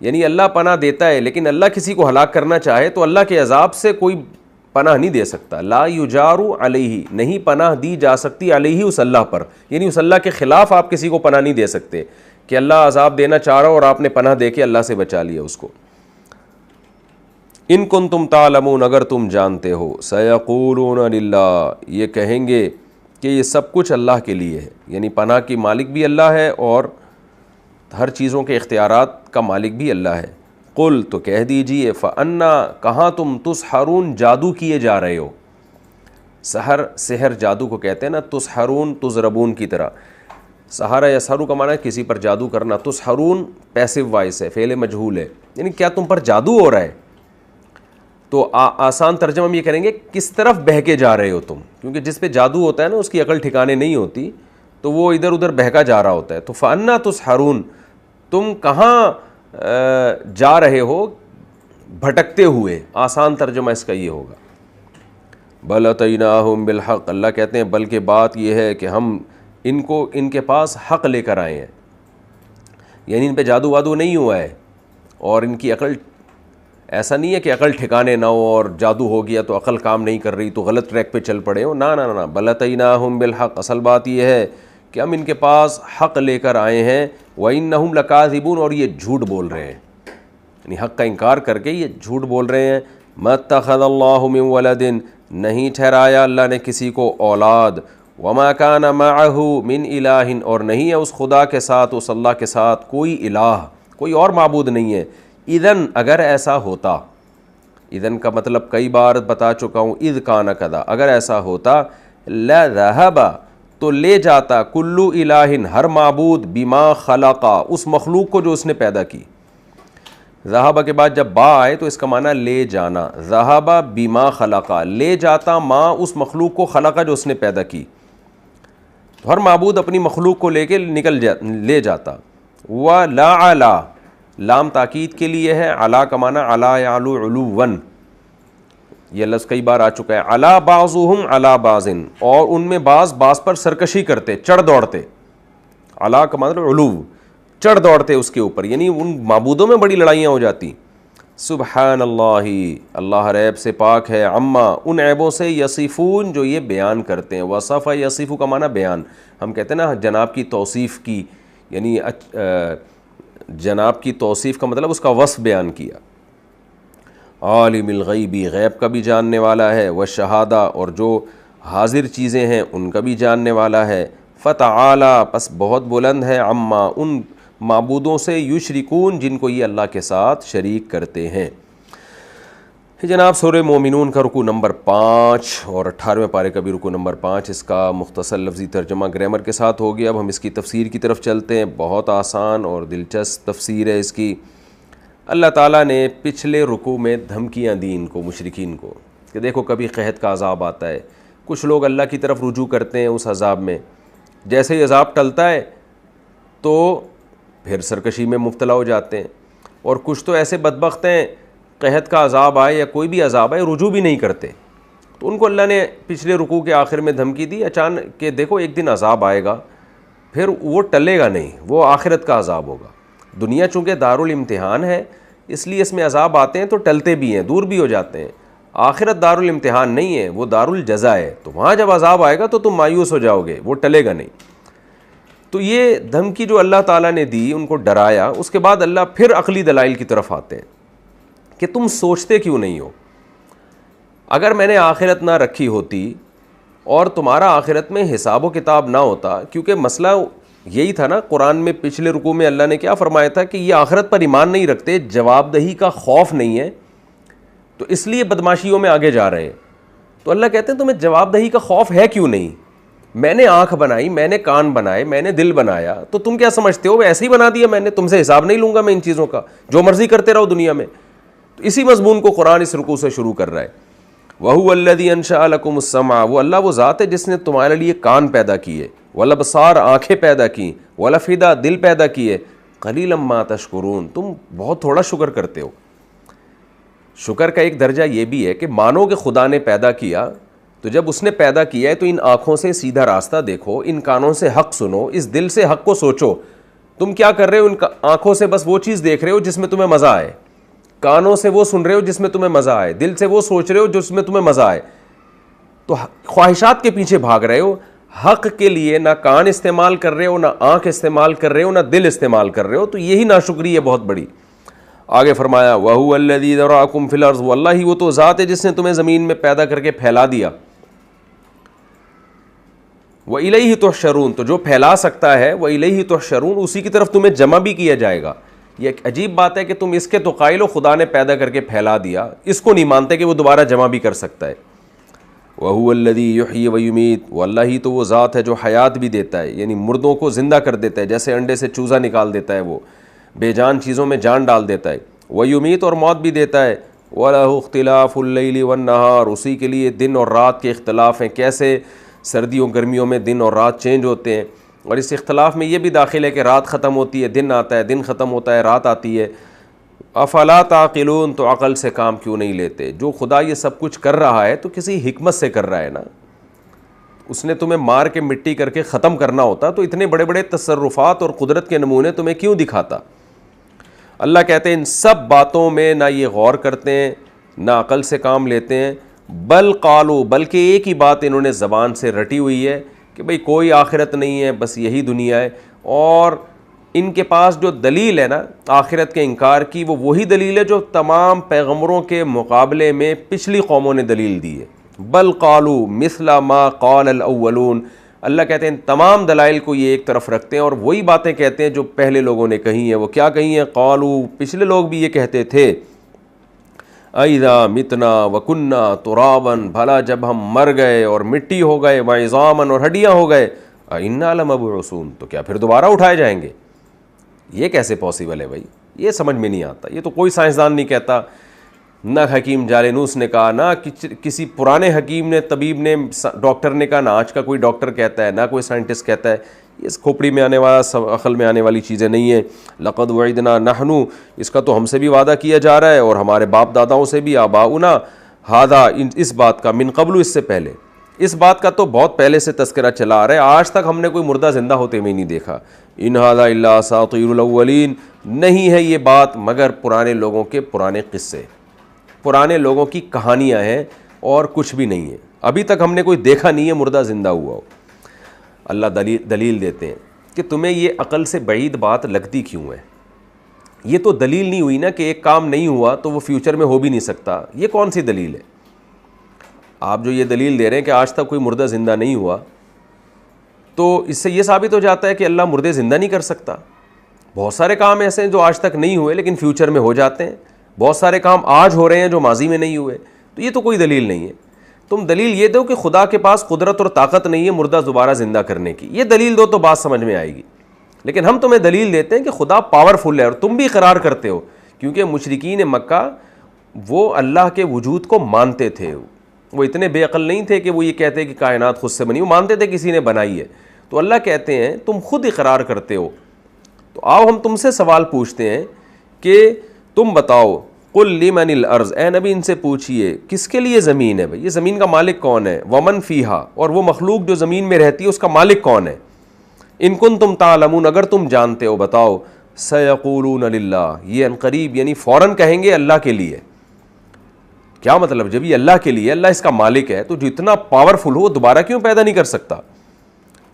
یعنی اللہ پناہ دیتا ہے، لیکن اللہ کسی کو ہلاک کرنا چاہے تو اللہ کے عذاب سے کوئی پناہ نہیں دے سکتا. لا یجار علیہ نہیں پناہ دی جا سکتی، علیہ اس اللہ پر، یعنی اس اللہ کے خلاف آپ کسی کو پناہ نہیں دے سکتے کہ اللہ عذاب دینا چاہ رہا ہو اور آپ نے پناہ دے کے اللہ سے بچا لیا اس کو. ان کنتم تعلمون اگر تم جانتے ہو، سیقولون للہ یہ کہیں گے کہ یہ سب کچھ اللہ کے لیے ہے، یعنی پناہ کی مالک بھی اللہ ہے اور ہر چیزوں کے اختیارات کا مالک بھی اللہ ہے. قل تو کہہ دیجئے، فَأَنَّا کہاں تم تسحرون جادو کیے جا رہے ہو. سحر جادو کو کہتے ہیں نا، تسحرون تضربون کی طرح. سحرہ یسحرو کا معنی ہے کسی پر جادو کرنا، تسحرون پیسو وائس ہے، فعل مجہول ہے، یعنی کیا تم پر جادو ہو رہا ہے. تو آسان ترجمہ ہم یہ کریں گے کس طرف بہہ کے جا رہے ہو تم، کیونکہ جس پہ جادو ہوتا ہے نا اس کی عقل ٹھکانے نہیں ہوتی، تو وہ ادھر ادھر بہکا جا رہا ہوتا ہے. تو فَأَنَّا تسحرون تم کہاں جا رہے ہو بھٹکتے ہوئے. آسان ترجمہ اس کا یہ ہوگا. بل اتیناہم بالحق اللہ کہتے ہیں بلکہ بات یہ ہے کہ ہم ان کے پاس حق لے کر آئے ہیں، یعنی ان پہ جادو وادو نہیں ہوا ہے اور ان کی عقل ایسا نہیں ہے کہ عقل ٹھکانے نہ ہو اور جادو ہو گیا تو عقل کام نہیں کر رہی تو غلط ٹریک پہ چل پڑے ہو. نہ بل اتیناہم بالحق اصل بات یہ ہے کہ ہم ان کے پاس حق لے کر آئے ہیں. وَإِنَّهُمْ لَكَاذِبُونَ اور یہ جھوٹ بول رہے ہیں. یعنی حق کا انکار کر کے یہ جھوٹ بول رہے ہیں. مَتَّخَذَ اللَّهُ مِن وَلَدٍ, نہیں ٹھہرایا اللہ نے کسی کو اولاد. وَمَا كَانَ مَعَهُ مِنْ إِلَٰهٍ, اور نہیں ہے اس خدا کے ساتھ, اس اللہ کے ساتھ کوئی الہ, کوئی اور معبود نہیں ہے. اذن, اگر ایسا ہوتا, اذن کا مطلب کئی بار بتا چکا ہوں, اذ کان کذا, اگر ایسا ہوتا, لَذَهَبَ, تو لے جاتا, کلو الہ, ہر معبود, بما خلقا, اس مخلوق کو جو اس نے پیدا کی. ذہبہ کے بعد جب با آئے تو اس کا معنی لے جانا. ذہبہ بما خلقا, لے جاتا ما, اس مخلوق کو, خلقا جو اس نے پیدا کی. تو ہر معبود اپنی مخلوق کو لے کے لے جاتا. وَلَا عَلَا, لام تاکید کے لیے ہے, علا کا معنی علا یعلو علوًا, یہ لفظ کئی بار آ چکا ہے. علا بعضهم علا بعض, اور ان میں بعض پر سرکشی کرتے, چڑھ دوڑتے. علا کا مطلب علو, چڑھ دوڑتے اس کے اوپر, یعنی ان معبودوں میں بڑی لڑائیاں ہو جاتی. سبحان اللہ, اللہ عیب سے پاک ہے, عما, ان عیبوں سے, یصفون, جو یہ بیان کرتے ہیں. وصف یصف کا معنی بیان, ہم کہتے ہیں نا جناب کی توصیف کی, یعنی جناب کی توصیف کا مطلب اس کا وصف بیان کیا. عالم الغیبی, غیب کا بھی جاننے والا ہے, والشہادہ, اور جو حاضر چیزیں ہیں ان کا بھی جاننے والا ہے. فتعالی, پس بہت بلند ہے, عما, ان معبودوں سے, یشرکون, جن کو یہ اللہ کے ساتھ شریک کرتے ہیں. جناب سورہ مومنون کا رکوع نمبر 5 اور 18ویں پارے کا بھی رکوع نمبر 5, اس کا مختصر لفظی ترجمہ گرامر کے ساتھ ہو گیا. اب ہم اس کی تفسیر کی طرف چلتے ہیں. بہت آسان اور دلچسپ تفسیر ہے اس کی. اللہ تعالیٰ نے پچھلے رکوع میں دھمکیاں دیں ان کو, مشرکین کو, کہ دیکھو کبھی قحط کا عذاب آتا ہے, کچھ لوگ اللہ کی طرف رجوع کرتے ہیں اس عذاب میں, جیسے ہی عذاب ٹلتا ہے تو پھر سرکشی میں مبتلا ہو جاتے ہیں. اور کچھ تو ایسے بدبخت ہیں, قحط کا عذاب آئے یا کوئی بھی عذاب آئے رجوع بھی نہیں کرتے. تو ان کو اللہ نے پچھلے رکوع کے آخر میں دھمکی دی اچانک کہ دیکھو ایک دن عذاب آئے گا, پھر وہ ٹلے گا نہیں, وہ آخرت کا عذاب ہوگا. دنیا چونکہ دارالامتحان ہے اس لیے اس میں عذاب آتے ہیں تو ٹلتے بھی ہیں, دور بھی ہو جاتے ہیں. آخرت دارالامتحان نہیں ہے, وہ دارالجزا ہے. تو وہاں جب عذاب آئے گا تو تم مایوس ہو جاؤ گے, وہ ٹلے گا نہیں. تو یہ دھمکی جو اللہ تعالیٰ نے دی, ان کو ڈرایا, اس کے بعد اللہ پھر عقلی دلائل کی طرف آتے ہیں کہ تم سوچتے کیوں نہیں ہو. اگر میں نے آخرت نہ رکھی ہوتی اور تمہارا آخرت میں حساب و کتاب نہ ہوتا, کیونکہ مسئلہ یہی تھا نا, قرآن میں پچھلے رکوع میں اللہ نے کیا فرمایا تھا کہ یہ آخرت پر ایمان نہیں رکھتے, جواب دہی کا خوف نہیں ہے, تو اس لیے بدماشیوں میں آگے جا رہے ہیں. تو اللہ کہتے ہیں تمہیں جواب دہی کا خوف ہے کیوں نہیں؟ میں نے آنکھ بنائی, میں نے کان بنائے, میں نے دل بنایا, تو تم کیا سمجھتے ہو ایسے ہی بنا دیا میں نے, تم سے حساب نہیں لوں گا میں ان چیزوں کا, جو مرضی کرتے رہو دنیا میں. تو اسی مضمون کو قرآن اس رکوع سے شروع کر رہا ہے. وَهُوَ الَّذِي أَنشَأَ لَكُمُ السَّمْعَ, وہ اللہ وہ ذات ہے جس نے تمہارے لیے کان پیدا کیے, وَالْأَبْصَارَ, آنکھیں پیدا کی, وَالْأَفْئِدَةَ, دل پیدا کیے, قَلِيلًا مَا تَشْكُرُونَ, تم بہت تھوڑا شکر کرتے ہو. شکر کا ایک درجہ یہ بھی ہے کہ مانو کہ خدا نے پیدا کیا, تو جب اس نے پیدا کیا ہے تو ان آنکھوں سے سیدھا راستہ دیکھو, ان کانوں سے حق سنو, اس دل سے حق کو سوچو. تم کیا کر رہے ہو؟ ان آنکھوں سے بس وہ چیز دیکھ رہے ہو جس میں تمہیں مزہ آئے, کانوں سے وہ سن رہے ہو جس میں تمہیں مزہ آئے, دل سے وہ سوچ رہے ہو جس میں تمہیں مزہ آئے. تو خواہشات کے پیچھے بھاگ رہے ہو, حق کے لیے نہ کان استعمال کر رہے ہو, نہ آنکھ استعمال کر رہے ہو, نہ دل استعمال کر رہے ہو. تو یہی ناشکری ہے بہت بڑی. آگے فرمایا وَهُوَ الَّذِي ذَرَأَكُمْ فِي الْأَرْضِ, واللہ ہی وہ تو ذات ہے جس نے تمہیں زمین میں پیدا کر کے پھیلا دیا. وَإِلَيْهِ تُحْشَرُونَ, تو جو پھیلا سکتا ہے, وَإِلَيْهِ تُحْشَرُونَ, اسی کی طرف تمہیں جمع بھی کیا جائے گا. یہ ایک عجیب بات ہے کہ تم اس کے تو قائل ہو خدا نے پیدا کر کے پھیلا دیا, اس کو نہیں مانتے کہ وہ دوبارہ جمع بھی کر سکتا ہے. وَهُوَ الَّذِي يُحْيِي وَيُمِيتُ, واللہ ہی تو وہ ذات ہے جو حیات بھی دیتا ہے, یعنی مردوں کو زندہ کر دیتا ہے, جیسے انڈے سے چوزا نکال دیتا ہے, وہ بے جان چیزوں میں جان ڈال دیتا ہے. وَيُمِيتُ, اور موت بھی دیتا ہے. وَلَهُ اخْتِلَافُ اللَّيْلِ وَالنَّهَارِ, اسی کے لیے دن اور رات کے اختلاف ہیں, کیسے سردیوں گرمیوں میں دن اور رات چینج ہوتے ہیں. اور اس اختلاف میں یہ بھی داخل ہے کہ رات ختم ہوتی ہے, دن آتا ہے, دن ختم ہوتا ہے, رات آتی ہے. افلا تعقلون, تو عقل سے کام کیوں نہیں لیتے؟ جو خدا یہ سب کچھ کر رہا ہے تو کسی حکمت سے کر رہا ہے نا. اس نے تمہیں مار کے مٹی کر کے ختم کرنا ہوتا تو اتنے بڑے بڑے تصرفات اور قدرت کے نمونے تمہیں کیوں دکھاتا؟ اللہ کہتے ہیں ان سب باتوں میں نہ یہ غور کرتے ہیں, نہ عقل سے کام لیتے ہیں. بل قالو, بلکہ ایک ہی بات انہوں نے زبان سے رٹی ہوئی ہے کہ بھئی کوئی آخرت نہیں ہے, بس یہی دنیا ہے. اور ان کے پاس جو دلیل ہے نا آخرت کے انکار کی، وہ وہی دلیل ہے جو تمام پیغمبروں کے مقابلے میں پچھلی قوموں نے دلیل دی ہے. بل قالوا مثل ما قال الاولون، اللہ کہتے ہیں تمام دلائل کو یہ ایک طرف رکھتے ہیں اور وہی باتیں کہتے ہیں جو پہلے لوگوں نے کہی ہیں. وہ کیا کہی ہیں؟ قالوا، پچھلے لوگ بھی یہ کہتے تھے، اذا متنا وکنا ترابا، بھلا جب ہم مر گئے اور مٹی ہو گئے، وعظاما، اور ہڈیاں ہو گئے، انا لمبعوثون، تو کیا پھر دوبارہ اٹھائے جائیں گے؟ یہ کیسے پاسبل ہے بھائی؟ یہ سمجھ میں نہیں آتا. یہ تو کوئی سائنسدان نہیں کہتا، نہ حکیم جالینوس نے کہا، نہ کسی پرانے حکیم نے، طبیب نے، ڈاکٹر نے کہا، نہ آج کا کوئی ڈاکٹر کہتا ہے، نہ کوئی سائنٹسٹ کہتا ہے. یہ کھوپڑی میں آنے والا، عقل میں آنے والی چیزیں نہیں ہیں. لقد وعدنا نحن، اس کا تو ہم سے بھی وعدہ کیا جا رہا ہے اور ہمارے باپ داداؤں سے بھی، آباؤنا ھذا، اس بات کا، من قبل، اس سے پہلے، اس بات کا تو بہت پہلے سے تذکرہ چلا آ رہا ہے، آج تک ہم نے کوئی مردہ زندہ ہوتے ہوئے نہیں دیکھا. ان ھذا الا اساطیر الاولین، نہیں ہے یہ بات مگر پرانے لوگوں کے پرانے قصے، پرانے لوگوں کی کہانیاں ہیں اور کچھ بھی نہیں ہے. ابھی تک ہم نے کوئی دیکھا نہیں ہے مردہ زندہ ہوا ہو. اللہ دلیل دیتے ہیں کہ تمہیں یہ عقل سے بعید بات لگتی کیوں ہے؟ یہ تو دلیل نہیں ہوئی نا کہ ایک کام نہیں ہوا تو وہ فیوچر میں ہو بھی نہیں سکتا. یہ کون سی دلیل ہے؟ آپ جو یہ دلیل دے رہے ہیں کہ آج تک کوئی مردہ زندہ نہیں ہوا، تو اس سے یہ ثابت ہو جاتا ہے کہ اللہ مردے زندہ نہیں کر سکتا. بہت سارے کام ایسے ہیں جو آج تک نہیں ہوئے لیکن فیوچر میں ہو جاتے ہیں. بہت سارے کام آج ہو رہے ہیں جو ماضی میں نہیں ہوئے. تو یہ تو کوئی دلیل نہیں ہے. تم دلیل یہ دو کہ خدا کے پاس قدرت اور طاقت نہیں ہے مردہ دوبارہ زندہ کرنے کی، یہ دلیل دو تو بات سمجھ میں آئے گی. لیکن ہم تمہیں دلیل دیتے ہیں کہ خدا پاورفل ہے، اور تم بھی اقرار کرتے ہو، کیونکہ مشرکین مکہ وہ اللہ کے وجود کو مانتے تھے. وہ اتنے بے عقل نہیں تھے کہ وہ یہ کہتے کہ کائنات خود سے بنی، وہ مانتے تھے کسی نے بنائی ہے. تو اللہ کہتے ہیں تم خود اقرار کرتے ہو. تو آؤ ہم تم سے سوال پوچھتے ہیں کہ تم بتاؤ، قل لمن الارض، اے نبی ان سے پوچھئے کس کے لیے زمین ہے؟ بھائی یہ زمین کا مالک کون ہے؟ ومن فیہا، اور وہ مخلوق جو زمین میں رہتی ہے اس کا مالک کون ہے؟ ان کنتم تعلمون، اگر تم جانتے ہو بتاؤ. سیقولون للہ، یہ عنقریب یعنی فوراً کہیں گے اللہ کے لیے. کیا مطلب؟ جب یہ اللہ کے لیے، اللہ اس کا مالک ہے، تو جو اتنا پاورفل ہو وہ دوبارہ کیوں پیدا نہیں کر سکتا؟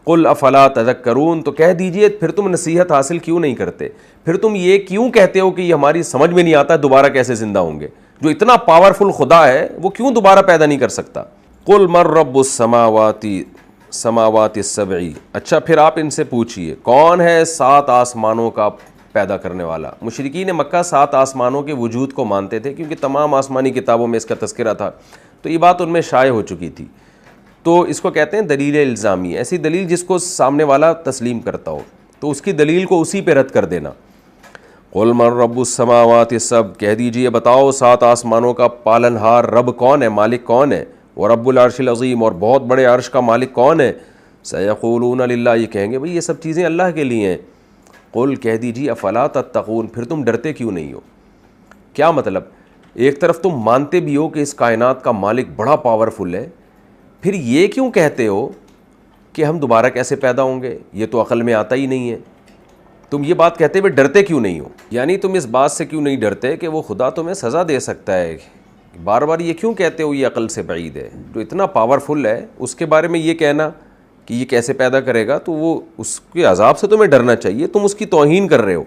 قل افلا تذکرون، تو کہہ دیجئے پھر تم نصیحت حاصل کیوں نہیں کرتے؟ پھر تم یہ کیوں کہتے ہو کہ یہ ہماری سمجھ میں نہیں آتا دوبارہ کیسے زندہ ہوں گے؟ جو اتنا پاورفل خدا ہے وہ کیوں دوبارہ پیدا نہیں کر سکتا؟ قل من رب السماوات السبع، اچھا پھر آپ ان سے پوچھئے کون ہے 7 آسمانوں کا پیدا کرنے والا؟ مشرکین مکہ 7 آسمانوں کے وجود کو مانتے تھے کیونکہ تمام آسمانی کتابوں میں اس کا تذکرہ تھا، تو یہ بات ان میں شائع ہو چکی تھی. تو اس کو کہتے ہیں دلیل الزامی، ایسی دلیل جس کو سامنے والا تسلیم کرتا ہو تو اس کی دلیل کو اسی پہ رد کر دینا. قل من رب السماوات السبع، کہہ دیجئے بتاؤ 7 آسمانوں کا پالن ہار رب کون ہے، مالک کون ہے؟ ورب العرش العظیم، اور بہت بڑے عرش کا مالک کون ہے؟ سیقولون للہ، یہ کہیں گے بھئی یہ سب چیزیں اللہ کے لیے ہیں. قل، کہہ دیجئے افلا تتقون، پھر تم ڈرتے کیوں نہیں ہو؟ کیا مطلب؟ ایک طرف تم مانتے بھی ہو کہ اس کائنات کا مالک بڑا پاورفل ہے، پھر یہ کیوں کہتے ہو کہ ہم دوبارہ کیسے پیدا ہوں گے؟ یہ تو عقل میں آتا ہی نہیں ہے. تم یہ بات کہتے ہوئے ڈرتے کیوں نہیں ہو؟ یعنی تم اس بات سے کیوں نہیں ڈرتے کہ وہ خدا تمہیں سزا دے سکتا ہے؟ بار بار یہ کیوں کہتے ہو یہ عقل سے بعید ہے؟ جو اتنا پاورفل ہے اس کے بارے میں یہ کہنا کہ یہ کیسے پیدا کرے گا، تو وہ اس کے عذاب سے تمہیں ڈرنا چاہیے. تم اس کی توہین کر رہے ہو.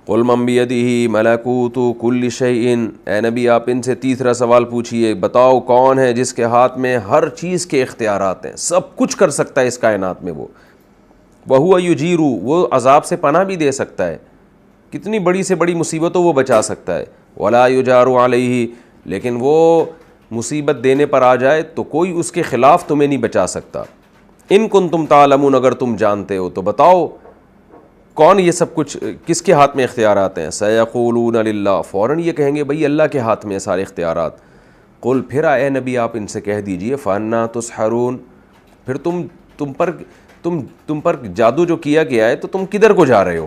قل من بیدہ ملکوت کل شیء، اے نبی آپ ان سے تیسرا سوال پوچھئے بتاؤ کون ہے جس کے ہاتھ میں ہر چیز کے اختیارات ہیں، سب کچھ کر سکتا ہے اس کائنات میں وہ. وہو یجیر، وہ عذاب سے پناہ بھی دے سکتا ہے، کتنی بڑی سے بڑی مصیبتوں وہ بچا سکتا ہے. ولا یجار علیہ، لیکن وہ مصیبت دینے پر آ جائے تو کوئی اس کے خلاف تمہیں نہیں بچا سکتا. ان کنتم تعلمون، اگر تم جانتے ہو تو بتاؤ کون یہ سب کچھ، کس کے ہاتھ میں اختیارات ہیں؟ سیقولون للہ، فوراً یہ کہیں گے بھئی اللہ کے ہاتھ میں سارے اختیارات. قل، پھر اے نبی آپ ان سے کہہ دیجئے فانا تسحرون، پھر تم پر جادو جو کیا گیا ہے تو تم کدھر کو جا رہے ہو؟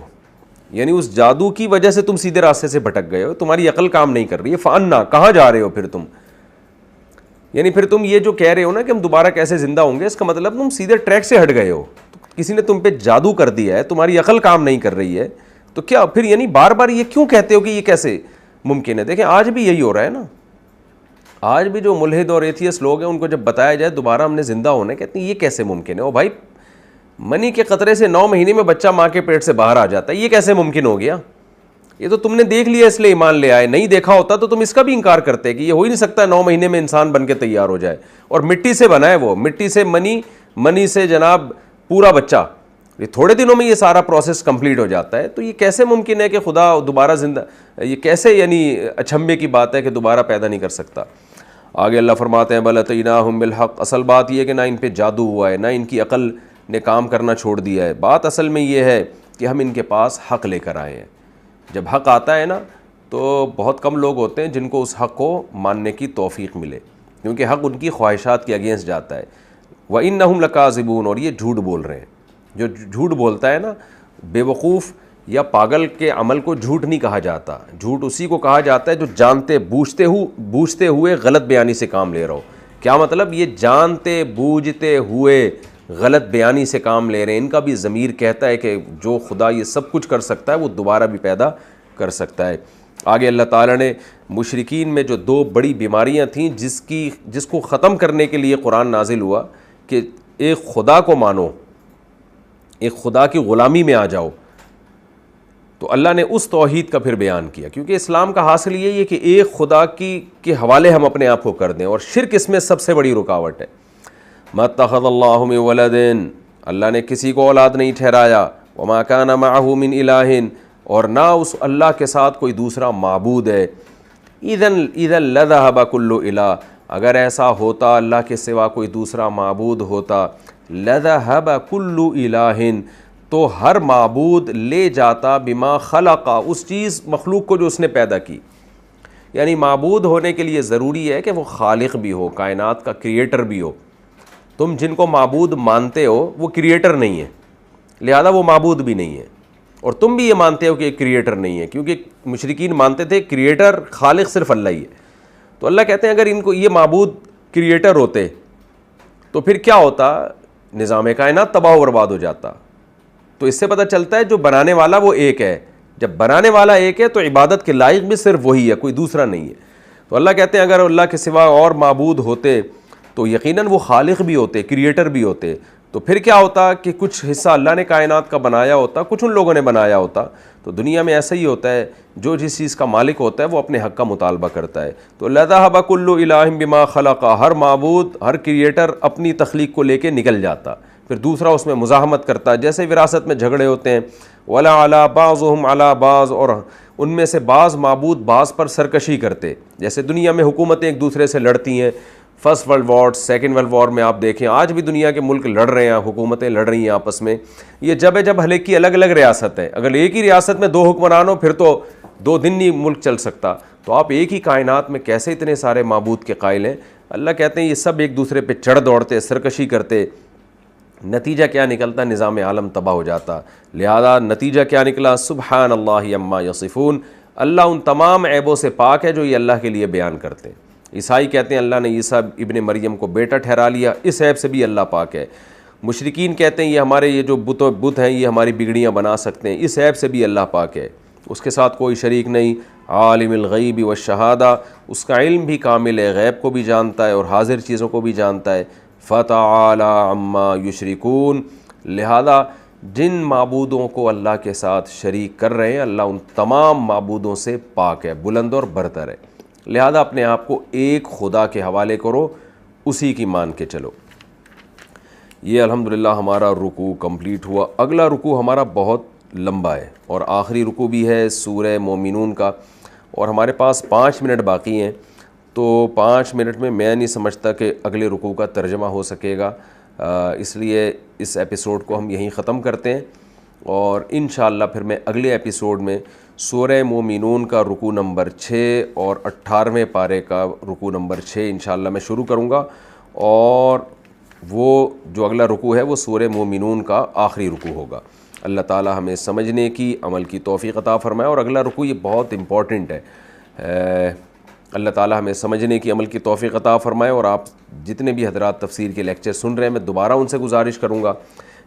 یعنی اس جادو کی وجہ سے تم سیدھے راستے سے بھٹک گئے ہو، تمہاری عقل کام نہیں کر رہی ہے. فانا، کہاں جا رہے ہو پھر تم؟ یعنی پھر تم یہ جو کہہ رہے ہو نا کہ ہم دوبارہ کیسے زندہ ہوں گے، اس کا مطلب تم سیدھے ٹریک سے ہٹ گئے ہو. کسی نے تم پہ جادو کر دیا ہے، تمہاری عقل کام نہیں کر رہی ہے، تو کیا پھر یعنی بار بار یہ کیوں کہتے ہو کہ یہ کیسے ممکن ہے؟ دیکھیں آج بھی یہی ہو رہا ہے نا. آج بھی جو ملحد اور ایتھیسٹ لوگ ہیں ان کو جب بتایا جائے دوبارہ ہم نے زندہ ہونا ہے، کہتے ہیں یہ کیسے ممکن ہے؟ او بھائی منی کے قطرے سے 9 مہینے میں بچہ ماں کے پیٹ سے باہر آ جاتا ہے. یہ کیسے ممکن ہو گیا؟ یہ تو تم نے دیکھ لیا اس لیے ایمان لے آئے. نہیں دیکھا ہوتا تو تم اس کا بھی انکار کرتے کہ یہ ہو ہی نہیں سکتا 9 مہینے میں انسان بن کے تیار ہو جائے. اور مٹی سے بنا ہے وہ, مٹی سے منی سے جناب پورا بچہ, یہ تھوڑے دنوں میں یہ سارا پروسیس کمپلیٹ ہو جاتا ہے. تو یہ کیسے ممکن ہے کہ خدا دوبارہ زندہ, یہ کیسے یعنی اچھمبے کی بات ہے کہ دوبارہ پیدا نہیں کر سکتا. آگے اللہ فرماتے ہیں بل اتیناہم بالحق, اصل بات یہ کہ نہ ان پہ جادو ہوا ہے, نہ ان کی عقل نے کام کرنا چھوڑ دیا ہے. بات اصل میں یہ ہے کہ ہم ان کے پاس حق لے کر آئے ہیں. جب حق آتا ہے نا تو بہت کم لوگ ہوتے ہیں جن کو اس حق کو ماننے کی توفیق ملے, کیونکہ حق ان کی خواہشات کے اگینسٹ جاتا ہے. وَإِنَّهُمْ لَكَاذِبُونَ, اور یہ جھوٹ بول رہے ہیں. جو جھوٹ بولتا ہے نا, بے وقوف یا پاگل کے عمل کو جھوٹ نہیں کہا جاتا. جھوٹ اسی کو کہا جاتا ہے جو جانتے بوجھتے ہوئے غلط بیانی سے کام لے رہا ہو. کیا مطلب؟ یہ جانتے بوجھتے ہوئے غلط بیانی سے کام لے رہے ہیں. ان کا بھی ضمیر کہتا ہے کہ جو خدا یہ سب کچھ کر سکتا ہے وہ دوبارہ بھی پیدا کر سکتا ہے. آگے اللہ تعالیٰ نے مشرکین میں جو 2 بڑی بیماریاں تھیں جس کو ختم کرنے کے لیے قرآن نازل ہوا کہ ایک خدا کو مانو, ایک خدا کی غلامی میں آ جاؤ, تو اللہ نے اس توحید کا پھر بیان کیا. کیونکہ اسلام کا حاصل یہ ہے کہ ایک خدا کے حوالے ہم اپنے آپ کو کر دیں, اور شرک اس میں سب سے بڑی رکاوٹ ہے. ما اتخذ اللہ من ولد, اللہ نے کسی کو اولاد نہیں ٹھہرایا. وما کان معہ من الہ, اور نہ اس اللہ کے ساتھ کوئی دوسرا معبود ہے. اذا لذهب کل الہ, اگر ایسا ہوتا اللہ کے سوا کوئی دوسرا معبود ہوتا, لذهب کل الہ, تو ہر معبود لے جاتا بما خلق, اس چیز مخلوق کو جو اس نے پیدا کی. یعنی معبود ہونے کے لیے ضروری ہے کہ وہ خالق بھی ہو, کائنات کا کریٹر بھی ہو. تم جن کو معبود مانتے ہو وہ کریٹر نہیں ہے, لہذا وہ معبود بھی نہیں ہے. اور تم بھی یہ مانتے ہو کہ ایک کریٹر نہیں ہے, کیونکہ مشرکین مانتے تھے کریٹر خالق صرف اللہ ہی ہے. تو اللہ کہتے ہیں اگر ان کو یہ معبود کریٹر ہوتے تو پھر کیا ہوتا, نظام کائنات تباہ و برباد ہو جاتا. تو اس سے پتہ چلتا ہے جو بنانے والا وہ ایک ہے. جب بنانے والا ایک ہے تو عبادت کے لائق بھی صرف وہی ہے, کوئی دوسرا نہیں ہے. تو اللہ کہتے ہیں اگر اللہ کے سوا اور معبود ہوتے تو یقیناً وہ خالق بھی ہوتے, کریٹر بھی ہوتے. تو پھر کیا ہوتا کہ کچھ حصہ اللہ نے کائنات کا بنایا ہوتا, کچھ ان لوگوں نے بنایا ہوتا. تو دنیا میں ایسا ہی ہوتا ہے, جو جس چیز کا مالک ہوتا ہے وہ اپنے حق کا مطالبہ کرتا ہے. تو لذهب كل الہ بما خلق, ہر معبود ہر کریٹر اپنی تخلیق کو لے کے نکل جاتا, پھر دوسرا اس میں مزاحمت کرتا ہے. جیسے وراثت میں جھگڑے ہوتے ہیں, ولا علی بعضهم علی بعض, اور ان میں سے بعض معبود بعض پر سرکشی کرتے. جیسے دنیا میں حکومتیں ایک دوسرے سے لڑتی ہیں, first world war, second world war میں آپ دیکھیں آج بھی دنیا کے ملک لڑ رہے ہیں, حکومتیں لڑ رہی ہیں آپس میں. یہ جب بھلے کی الگ الگ ریاست ہے, اگر ایک ہی ریاست میں 2 حکمران ہو پھر تو 2 دن نہیں ملک چل سکتا. تو آپ ایک ہی کائنات میں کیسے اتنے سارے معبود کے قائل ہیں؟ اللہ کہتے ہیں یہ سب ایک دوسرے پہ چڑھ دوڑتے, سرکشی کرتے. نتیجہ کیا نکلتا؟ نظام عالم تباہ ہو جاتا. لہذا نتیجہ کیا نکلا؟ سبحان اللہ عما یصفون, اللہ ان تمام عیبوں سے پاک ہے جو یہ اللہ کے لیے بیان کرتے ہیں. عیسائی کہتے ہیں اللہ نے عیسیٰ ابن مریم کو بیٹا ٹھہرا لیا, اس عیب سے بھی اللہ پاک ہے. مشرکین کہتے ہیں یہ ہمارے یہ جو بت ہیں یہ ہماری بگڑیاں بنا سکتے ہیں, اس عیب سے بھی اللہ پاک ہے, اس کے ساتھ کوئی شریک نہیں. عالم الغیب والشہادہ, اس کا علم بھی کامل ہے, غیب کو بھی جانتا ہے اور حاضر چیزوں کو بھی جانتا ہے. فتعالی عما یشرکون, لہذا جن معبودوں کو اللہ کے ساتھ شریک کر رہے ہیں اللہ ان تمام معبودوں سے پاک ہے, بلند اور برتر ہے. لہذا اپنے آپ کو ایک خدا کے حوالے کرو, اسی کی مان کے چلو. یہ الحمدللہ ہمارا رکوع کمپلیٹ ہوا. اگلا رکوع ہمارا بہت لمبا ہے اور آخری رکوع بھی ہے سورہ مومنون کا, اور ہمارے پاس 5 منٹ باقی ہیں. تو 5 منٹ میں نہیں سمجھتا کہ اگلے رکوع کا ترجمہ ہو سکے گا, اس لیے اس ایپیسوڈ کو ہم یہیں ختم کرتے ہیں. اور انشاءاللہ پھر میں اگلے ایپیسوڈ میں سورہ مومنون کا رکوع نمبر 6 اور 18ویں پارے کا رکوع نمبر 6 انشاءاللہ میں شروع کروں گا. اور وہ جو اگلا رکوع ہے وہ سورہ مومنون کا آخری رکوع ہوگا. اللہ تعالی ہمیں سمجھنے کی, عمل کی توفیق عطا فرمائے. اور اگلا رکوع یہ بہت امپورٹنٹ ہے, اللہ تعالی ہمیں سمجھنے کی, عمل کی توفیق عطا فرمائے. اور آپ جتنے بھی حضرات تفسیر کے لیکچر سن رہے ہیں میں دوبارہ ان سے گزارش کروں گا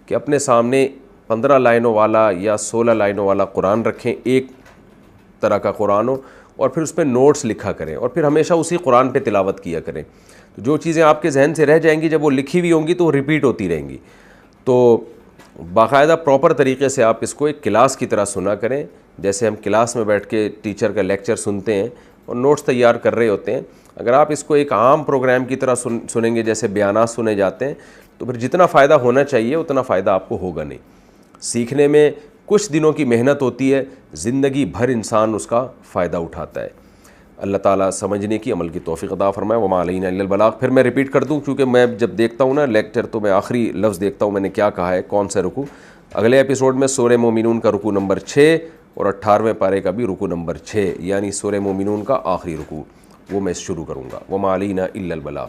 کہ اپنے سامنے 15 لائنوں والا یا 16 لائنوں والا قرآن رکھیں, ایک طرح کا قرآن ہو, اور پھر اس پہ نوٹس لکھا کریں اور پھر ہمیشہ اسی قرآن پہ تلاوت کیا کریں. جو چیزیں آپ کے ذہن سے رہ جائیں گی جب وہ لکھی ہوئی ہوں گی تو وہ ریپیٹ ہوتی رہیں گی. تو باقاعدہ پراپر طریقے سے آپ اس کو ایک کلاس کی طرح سنا کریں، جیسے ہم کلاس میں بیٹھ کے ٹیچر کا لیکچر سنتے ہیں اور نوٹس تیار کر رہے ہوتے ہیں۔ اگر آپ اس کو ایک عام پروگرام کی طرح سنیں گے، جیسے بیانات سنے جاتے ہیں، تو پھر جتنا فائدہ ہونا چاہیے اتنا فائدہ آپ کو ہوگا نہیں۔ سیکھنے میں کچھ دنوں کی محنت ہوتی ہے، زندگی بھر انسان اس کا فائدہ اٹھاتا ہے۔ اللہ تعالیٰ سمجھنے کی، عمل کی توفیق عطا فرمائے۔ وما علینا الا البلاغ۔ پھر میں ریپیٹ کر دوں، کیونکہ میں جب دیکھتا ہوں نا لیکچر تو میں آخری لفظ دیکھتا ہوں میں نے کیا کہا ہے، کون سا رکوع۔ اگلے ایپیسوڈ میں سورہ مومنون کا رکوع نمبر 6 اور 18ویں پارے کا بھی رکوع نمبر 6، یعنی سورہ مومنون کا آخری رکوع، وہ میں شروع کروں گا۔ وما علینا الا البلاغ۔